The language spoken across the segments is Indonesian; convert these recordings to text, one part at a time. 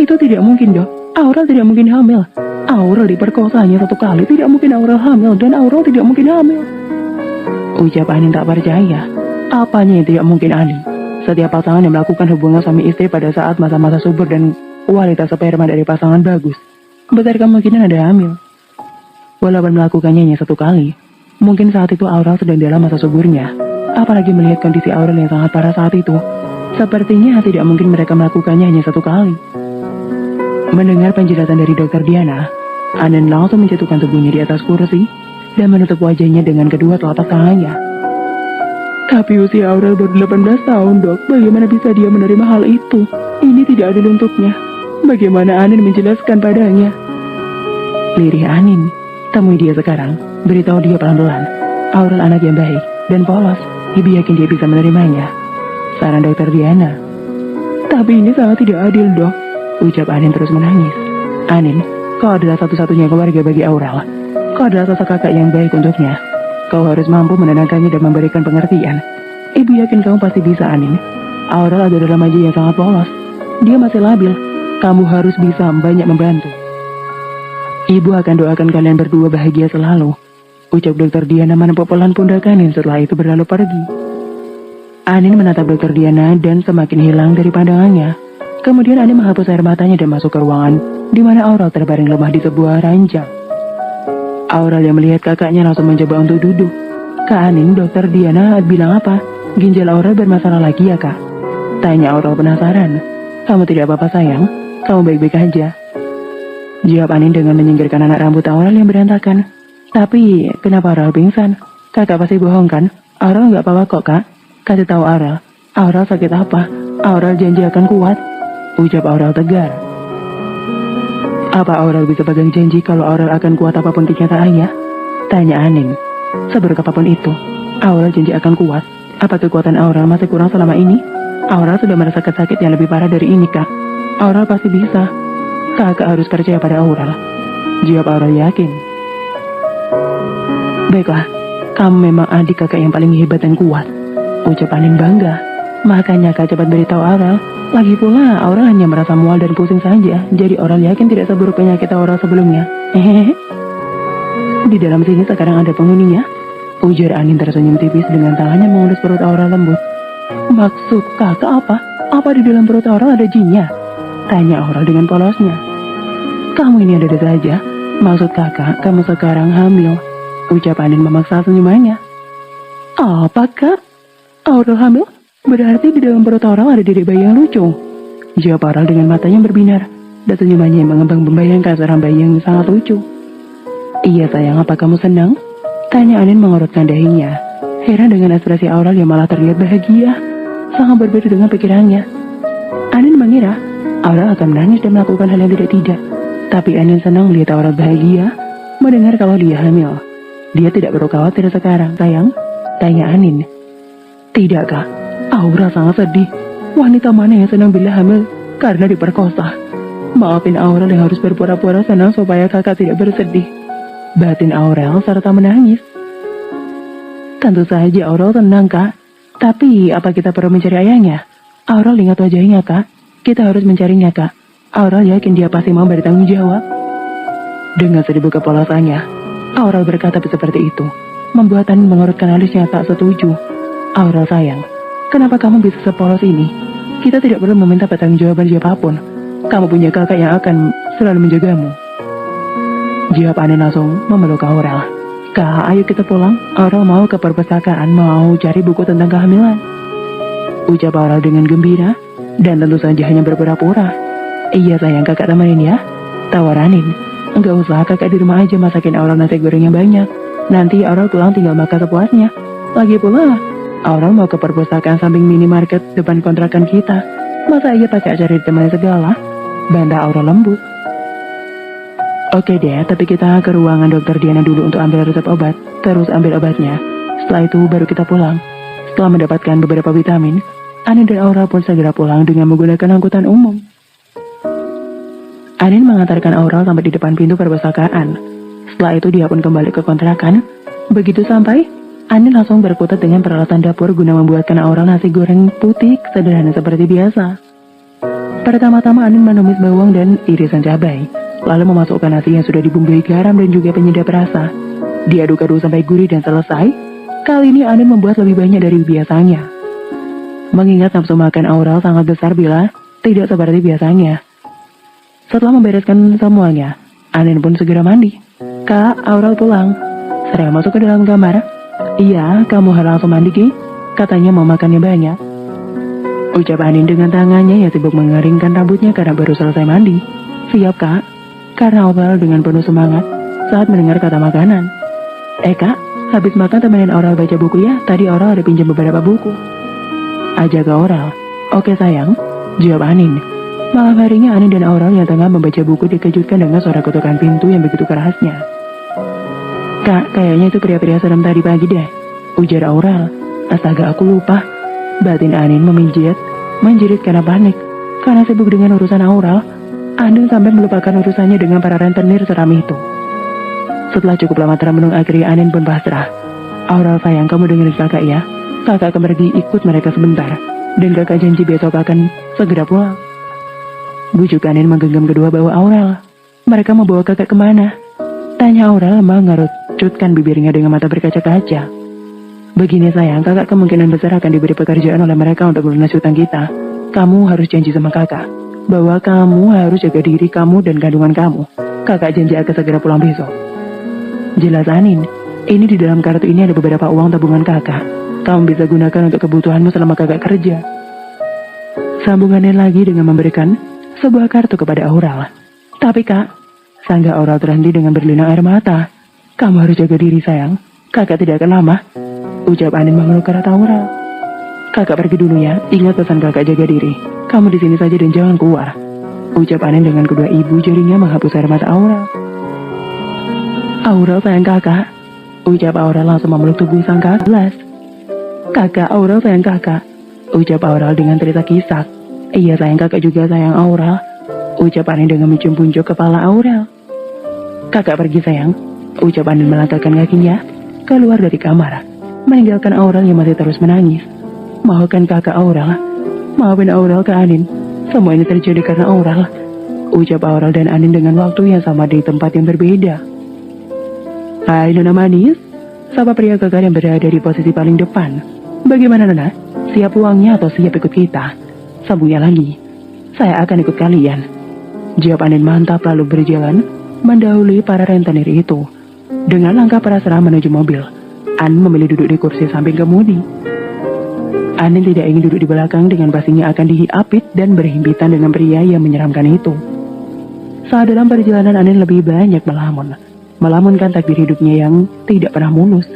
Itu tidak mungkin, Dok. Aurel tidak mungkin hamil. Aurel diperkosa hanya 1 kali, tidak mungkin Aurel hamil, dan Aurel tidak mungkin hamil. Ucap Anin tak percaya. Apanya yang tidak mungkin, Anin? Setiap pasangan yang melakukan hubungan suami istri pada saat masa-masa subur dan kualitas sperma dari pasangan bagus, besar kemungkinan ada hamil. Walaupun melakukannya hanya 1 kali, mungkin saat itu Aurel sedang dalam masa suburnya. Apalagi melihat kondisi Aurel yang sangat parah saat itu, sepertinya tidak mungkin mereka melakukannya hanya 1 kali. Mendengar penjelasan dari Dokter Diana, Anin langsung menjatuhkan tubuhnya di atas kursi dan menutup wajahnya dengan kedua telapak tangannya. Tapi usia Aurel baru 18 tahun, Dok. Bagaimana bisa dia menerima hal itu? Ini tidak adil untuknya. Bagaimana Anin menjelaskan padanya? Lirih Anin, temui dia sekarang. Beritahu dia pelan-pelan. Aurel anak yang baik dan polos. Ibu yakin dia bisa menerimanya. Saran Dokter Diana. Tapi ini sangat tidak adil, Dok. Ucap Anin terus menangis. Anin, kau adalah satu-satunya keluarga bagi Aurel. Kau adalah sosok kakak yang baik untuknya. Kau harus mampu menenangkannya dan memberikan pengertian. Ibu yakin kamu pasti bisa, Anin. Aurel adalah remaja yang sangat polos. Dia masih labil. Kamu harus bisa banyak membantu. Ibu akan doakan kalian berdua bahagia selalu. Ucap Dokter Diana menepuk pelan pundak Anin setelah itu berlalu pergi. Anin menatap Dokter Diana dan semakin hilang dari pandangannya. Kemudian Anin menghapus air matanya dan masuk ke ruangan di mana Aurel terbaring lemah di sebuah ranjang. Aurel yang melihat kakaknya langsung mencoba untuk duduk. Kak Anin, Dokter Diana bilang apa? Ginjal Aurel bermasalah lagi ya, Kak? Tanya Aurel penasaran. Kamu tidak apa-apa sayang? Kamu baik-baik aja? Jawab Anin dengan menyingkirkan anak rambut Aurel yang berantakan. Tapi, kenapa Aurel pingsan? Kakak pasti bohong kan? Aurel nggak apa-apa kok, Kak. Kasih tahu Aurel. Aurel sakit apa? Aurel janji akan kuat. Ucap Aurel tegar. Apa Aurel bisa pegang janji kalau Aurel akan kuat apapun kenyataannya? Tanya Anin. Seburuk apapun itu, Aurel janji akan kuat. Apa kekuatan Aurel masih kurang selama ini? Aurel sudah merasakan sakit yang lebih parah dari ini, Kak. Aurel pasti bisa. Kakak harus percaya pada Aurel. Jawab Aurel yakin. Baiklah, kamu memang adik kakak yang paling hebat dan kuat. Ucap Anin bangga. Makanya Kak cepat beritahu Aurel. Lagi pula, Aurel hanya merasa mual dan pusing saja. Jadi Aurel yakin tidak seburuk penyakit Aurel sebelumnya. Hehehe. Di dalam sini sekarang ada penghuninya. Ujar Anin tersenyum tipis dengan tangannya mengelus perut Aurel lembut. Maksud kakak apa? Apa di dalam perut Aurel ada jinnya? Tanya Aurel dengan polosnya. Kamu ini ada saja. Maksud kakak, kamu sekarang hamil. Ucap Anin memaksa senyumannya. Apa, Kak? Aurel hamil? Berarti di dalam perut Aurel ada dedek bayi yang lucu. Jawab Aurel dengan matanya berbinar dan senyumannya yang mengembang membayangkan seorang bayi yang sangat lucu. Iya sayang, apa kamu senang? Tanya Anin mengurutkan dahinya. Heran dengan ekspresi Aurel yang malah terlihat bahagia. Sangat berbeda dengan pikirannya. Anin mengira Aurel akan menangis dan melakukan hal yang tidak. Tapi Anin senang melihat Aurel bahagia mendengar kalau dia hamil. Dia tidak perlu khawatir sekarang, sayang. Tanya Anin. Tidak, Kak. Aurel sangat sedih. Wanita mana yang senang bila hamil karena diperkosa? Maafin Aurel yang harus berpura-pura senang supaya kakak tidak bersedih. Batin Aurel serta menangis. Tentu saja Aurel tenang, Kak. Tapi apa kita perlu mencari ayahnya? Aurel ingat wajahnya, Kak. Kita harus mencarinya, Kak. Aurel yakin dia pasti mau bertanggung jawab. Dengan sedih kepolosannya, Aurel berkata seperti itu. Membuat Anin mengurutkan alisnya tak setuju. Aurel sayang, kenapa kamu bisa sepolos ini? Kita tidak perlu meminta pertanggungjawaban siapapun. Kamu punya kakak yang akan selalu menjagamu. Jawab Anin langsung memeluk Aurel. Kak, ayo kita pulang. Aurel mau ke perpustakaan, mau cari buku tentang kehamilan. Ucap Aurel dengan gembira, dan tentu saja hanya berpura-pura. Iya sayang, kakak temenin ya. Tawar Anin. Enggak usah, kakak di rumah aja masakin Aurel nasi goreng yang banyak. Nanti Aurel pulang tinggal makan sepuasnya. Lagi pula, Aurel mau ke perpustakaan samping minimarket depan kontrakan kita. Masa iya pakai acara ditemani segala? Bantah Aurel lembut. Oke deh, tapi kita ke ruangan Dokter Diana dulu untuk ambil resep obat. Terus ambil obatnya. Setelah itu baru kita pulang. Setelah mendapatkan beberapa vitamin, Anin dan Aurel pun segera pulang dengan menggunakan angkutan umum. Anin mengantarkan Aurel sampai di depan pintu perpustakaan. Setelah itu dia pun kembali ke kontrakan. Begitu sampai, Anin langsung berkutat dengan peralatan dapur guna membuatkan Aurel nasi goreng putih sederhana seperti biasa. Pertama-tama Anin menumis bawang dan irisan cabai, lalu memasukkan nasi yang sudah dibumbui garam dan juga penyedap rasa. Diaduk-aduk sampai gurih dan selesai. Kali ini Anin membuat lebih banyak dari biasanya. Mengingat nafsu makan Aurel sangat besar bila tidak seperti biasanya. Setelah membereskan semuanya, Anin pun segera mandi. Kak, Aurel pulang. Saya masuk ke dalam kamar. Iya, kamu harus langsung mandi, Ki. Katanya mau makannya banyak. Ucap Anin dengan tangannya yang sibuk mengeringkan rambutnya karena baru selesai mandi. Siap, Kak. Karena Aurel dengan penuh semangat saat mendengar kata makanan. Kak, habis makan temenin Aurel baca buku ya. Tadi Aurel ada pinjam beberapa buku. Ajak ke Aurel. Oke sayang, jawab Anin. Malam harinya Anin dan Aurel yang tengah membaca buku dikejutkan dengan suara ketukan pintu yang begitu kerasnya. Kak, kayaknya itu pria-pria serem tadi pagi deh, ujar Aurel. Astaga, aku lupa. Batin Anin menjerit karena panik. Karena sibuk dengan urusan Aurel, Anin sampai melupakan urusannya dengan para rentenir seram itu. Setelah cukup lama termenung, akhirnya Anin pun pasrah. Aurel sayang, kamu dengerin kakak ya. Kakak akan pergi ikut mereka sebentar. Dan kakak janji besok akan segera pulang. Bujuk Anin menggenggam kedua bahu Aurel. Mereka mau bawa kakak kemana? Tanya Aurel mengerucutkan bibirnya dengan mata berkaca-kaca. Begini sayang, kakak kemungkinan besar akan diberi pekerjaan oleh mereka untuk melunasi hutang kita. Kamu harus janji sama kakak bahwa kamu harus jaga diri kamu dan kandungan kamu. Kakak janji akan segera pulang besok. Jelas Anin, ini di dalam kartu ini ada beberapa uang tabungan kakak. Kamu bisa gunakan untuk kebutuhanmu selama kakak kerja. Sambungannya lagi dengan memberikan sebuah kartu kepada Aurel. Tapi kak, sangga Aurel terhenti dengan berlinang air mata. Kamu harus jaga diri sayang, kakak tidak akan lama. Ucap Anin memeluk erat Aurel. Kakak pergi dulu ya, ingat pesan kakak jaga diri. Kamu di sini saja dan jangan keluar. Ucap Anin dengan kedua ibu jarinya menghapus air mata Aurel. Aurel sayang kakak. Ucap Aurel langsung memeluk tubuh sang kakak. Kakak, Aurel sayang kakak. Ucap Aurel dengan terisak-isak. Iya sayang, kakak juga sayang Aurel. Ucap Anin dengan mencium punjuk kepala Aurel. Kakak pergi sayang. Ucap Anin melangkahkan kakinya keluar dari kamar, meninggalkan Aurel yang masih terus menangis. Maafkan kakak Aurel. Maafin Aurel ke Anin. Semua ini terjadi karena Aurel. Ucap Aurel dan Anin dengan waktu yang sama di tempat yang berbeda. Hai Nona manis. Sapa pria kekar yang berada di posisi paling depan. Bagaimana Nona? Siap uangnya atau siap ikut kita? Sambungnya lagi. Saya akan ikut kalian. Jawab Anin mantap lalu berjalan mendahului para rentenir itu. Dengan langkah pasrah menuju mobil, Anin memilih duduk di kursi samping kemudi. Anin tidak ingin duduk di belakang dengan pastinya akan dihiapit dan berhimpitan dengan pria yang menyeramkan itu. Saat dalam perjalanan Anin lebih banyak melamunkan takdir hidupnya yang tidak pernah mulus.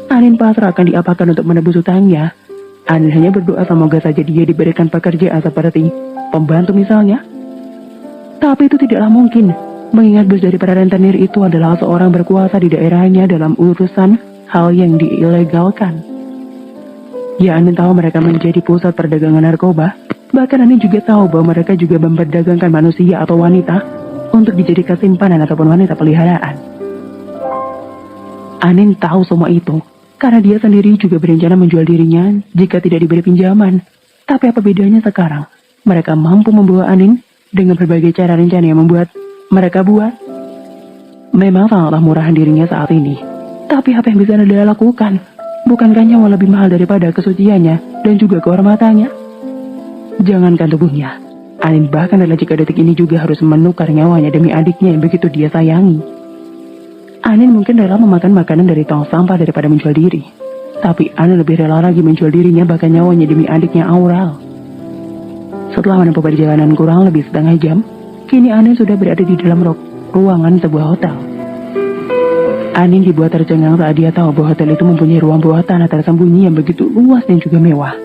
Anin pasrah akan diapakan untuk menebus hutangnya. Anin hanya berdoa semoga saja dia diberikan pekerjaan seperti pembantu misalnya. Tapi itu tidaklah mungkin, mengingat bos dari para rentenir itu adalah seorang berkuasa di daerahnya dalam urusan hal yang diilegalkan. Ya, Anin tahu mereka menjadi pusat perdagangan narkoba. Bahkan Anin juga tahu bahwa mereka juga memperdagangkan manusia atau wanita untuk dijadikan simpanan ataupun wanita peliharaan. Anin tahu semua itu karena dia sendiri juga berencana menjual dirinya jika tidak diberi pinjaman. Tapi apa bedanya sekarang? Mereka mampu membawa Anin dengan berbagai cara rencana yang membuat mereka buat. Memang sangatlah murahan dirinya saat ini. Tapi apa yang bisa dia lakukan? Bukankah nyawa lebih mahal daripada kesuciannya dan juga kehormatannya? Jangankan tubuhnya, Anin bahkan adalah jika detik ini juga harus menukar nyawanya demi adiknya yang begitu dia sayangi. Anin mungkin rela memakan makanan dari tong sampah daripada menjual diri. Tapi Anin lebih rela lagi menjual dirinya bahkan nyawanya demi adiknya Aurel. Setelah menempuh perjalanan kurang lebih setengah jam, kini Anin sudah berada di dalam ruangan sebuah hotel. Anin dibuat tercengang saat dia tahu bahwa hotel itu mempunyai ruang bawah tanah tersembunyi yang begitu luas dan juga mewah.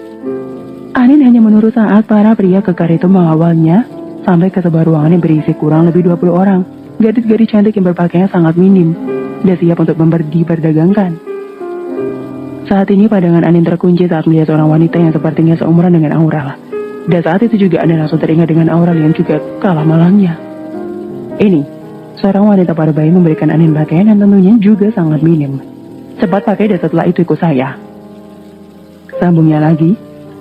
Anin hanya menurut saat para pria kekar itu mengawalnya sampai ke sebuah ruangan yang berisi kurang lebih 20 orang. Gadis-gadis cantik yang berpakaian sangat minim dan siap untuk diperdagangkan. Saat ini pandangan Anin terkunci saat melihat seorang wanita yang sepertinya seumuran dengan Aurel. Dan saat itu juga Anin langsung teringat dengan Aurel yang juga kalah malangnya. Ini, seorang wanita parubaya memberikan Anin pakaian yang tentunya juga sangat minim. Cepat pakai dan setelah itu ikut saya. Sambungnya lagi,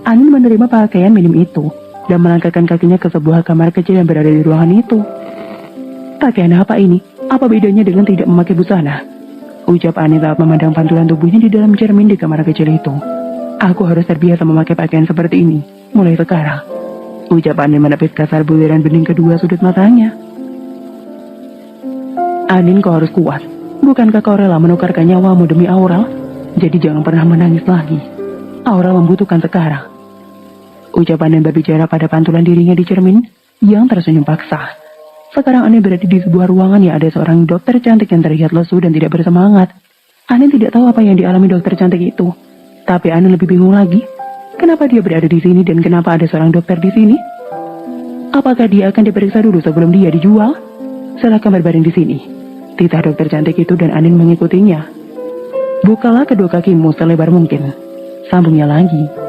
Anin menerima pakaian minim itu. dan melangkahkan kakinya ke sebuah kamar kecil yang berada di ruangan itu. Pakaian apa ini? Apa bedanya dengan tidak memakai busana? Ucap Anin saat memandang pantulan tubuhnya di dalam cermin di kamar kecil itu. Aku harus terbiasa memakai pakaian seperti ini, mulai sekarang. Ucap Anin menepis kasar buliran bening kedua sudut matanya. Anin, kau harus kuat. Bukankah kau rela menukarkan nyawamu demi Aurel? Jadi jangan pernah menangis lagi. Aurel membutuhkan sekarang. Ucap Anin berbicara pada pantulan dirinya di cermin yang tersenyum paksa. Sekarang Anin berada di sebuah ruangan yang ada seorang dokter cantik yang terlihat lesu dan tidak bersemangat. Anin tidak tahu apa yang dialami dokter cantik itu. Tapi Anin lebih bingung lagi. Kenapa dia berada di sini dan kenapa ada seorang dokter di sini? Apakah dia akan diperiksa dulu sebelum dia dijual? Silakan berbaring di sini. Titah dokter cantik itu dan Anin mengikutinya. Bukalah kedua kakimu selebar mungkin. Sambungnya lagi.